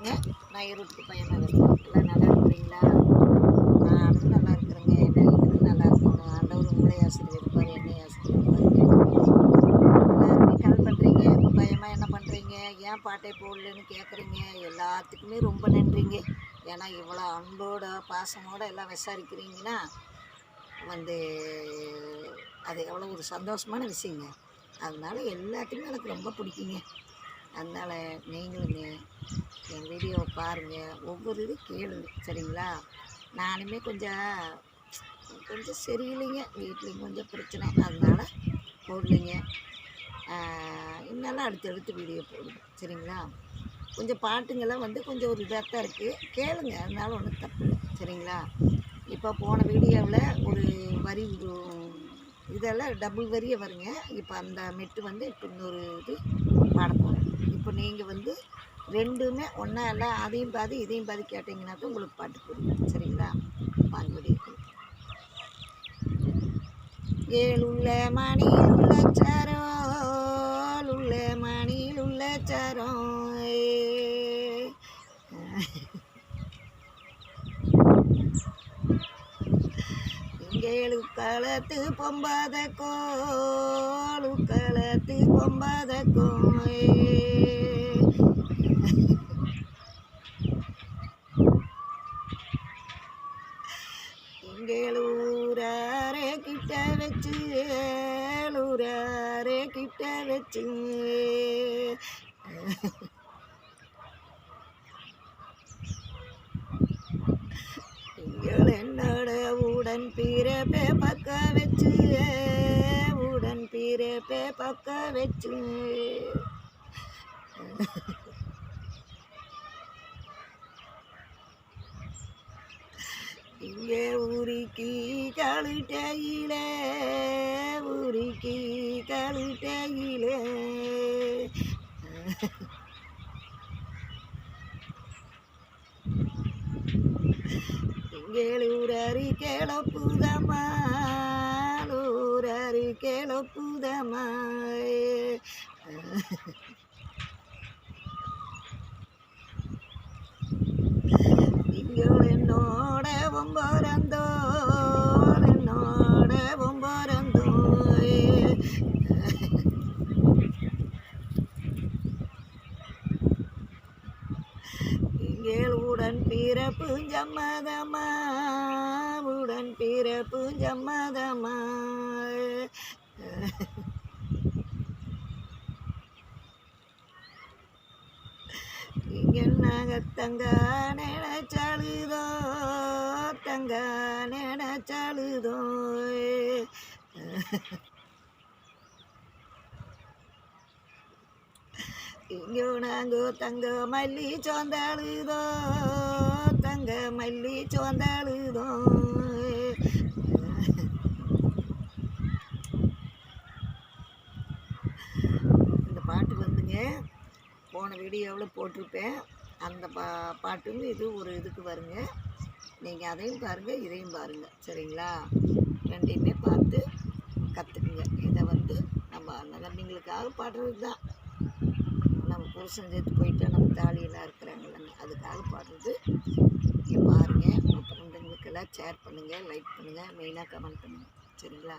வணக்கங்க. நான் ஈரோட்டுக்கு பையனா பேசுகிறேன். எல்லாம் நல்லா இருக்கிறீங்களா? நானும் நல்லா இருக்கிறேங்க. நீங்களும் நல்லா இருக்கணும். ஆண்டவர் உங்களை ஆசீர்வதிப்பார், என்னை ஆசீர்வதிப்பாருங்க. எல்லாருமே கால் பண்ணுறீங்க, பயமா என்ன பண்ணுறீங்க, ஏன் பாட்டை போடலன்னு கேட்குறீங்க. எல்லாத்துக்குமே ரொம்ப நன்றிங்க. ஏன்னா இவ்வளோ அன்போட பாசமோட எல்லாம் விசாரிக்கிறீங்கன்னா வந்து அது எவ்வளோ ஒரு சந்தோஷமான விஷயங்க. அதனால எல்லாத்தையுமே எனக்கு ரொம்ப பிடிக்குங்க. அதனால் நீங்களுமே என் வீடியோவை பாருங்கள், ஒவ்வொரு இது கேளுங்க, சரிங்களா? நானுமே கொஞ்சம் சரியில்லைங்க, வீட்லேயும் கொஞ்சம் பிரச்சனை, அதனால் போடலைங்க. இன்னெல்லாம் அடுத்தடுத்து வீடியோ போடுங்க, சரிங்களா? கொஞ்சம் பாட்டுங்கெல்லாம் கொஞ்சம் ஒரு இதாக தான் இருக்குது, கேளுங்க, அதனால ஒன்றும் தப்பு இல்லை, சரிங்களா? இப்போ போன வீடியோவில் ஒரு வரி இதெல்லாம் டபுள் வரியே வருங்க. இப்போ அந்த மெட்டு இப்போ இன்னொரு இது பாட போகிறேன். இப்போ நீங்கள் ரெண்டுமே ஒன்றா எல்லாம் அதையும் பாதி இதையும் பாதி கேட்டிங்கனாக்கா உங்களுக்கு பாட்டு புரியும், சரிங்களா? பான்படி ஏழுள்ள மணியில் உள்ள சரம், உள்ள மணியில் உள்ள சரம், ஏழு களத்து பொம்பாத கோளு களத்து பொம்பாத கோய், இங்கேலூரே கிட்ட வச்சு ஏலூரே கிட்ட வச்சு என்னோட உடன் பிறப்பே பக்க வச்சு உடன் பிறப்பே பக்க வச்சு இங்கே உருக்கி கழுட்டையிலே உருக்கி கழுட்டையிலே ஊரறி கேளப்புதமா ஊரறி கேளப்புதமா என்னோட ஒம்பரந்தோ என்னோட ஒம்பரந்தோ உடன் பிறப்பு ஜம்மதமா உடன் பிறப்பு ஜம்மதமா இங்கன்னாக தங்க நினைச்சாலுதோ தங்க நினைச்சாலுதோ இங்கோ நாங்கோ தங்க மல்லி சோந்தாளுதோ தங்க மல்லி சோந்தாளுதோ. இந்த பாட்டு போன வீடியோவில் போட்டிருப்பேன். அந்த பாட்டுன்னு இது ஒரு இதுக்கு வருங்க. நீங்கள் அதையும் பாருங்கள், இதையும் பாருங்கள், சரிங்களா? ரெண்டையுமே பார்த்து கற்றுக்குங்க. இதை நம்ம அண்ணன் தம்பிங்களுக்காக பாடுறது தான். நம்ம புருஷன் சேர்த்து போயிட்டா நம்ம தாலியெல்லாம் இருக்கிறாங்கல்லங்க, அதுக்காக பாடுறது. நீங்கள் பாருங்கள், உங்கள் ஃப்ரெண்டுங்களுக்கெல்லாம் ஷேர் பண்ணுங்கள், லைக் பண்ணுங்கள், மெயினாக கமெண்ட் பண்ணுங்கள், சரிங்களா?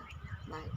பாய்.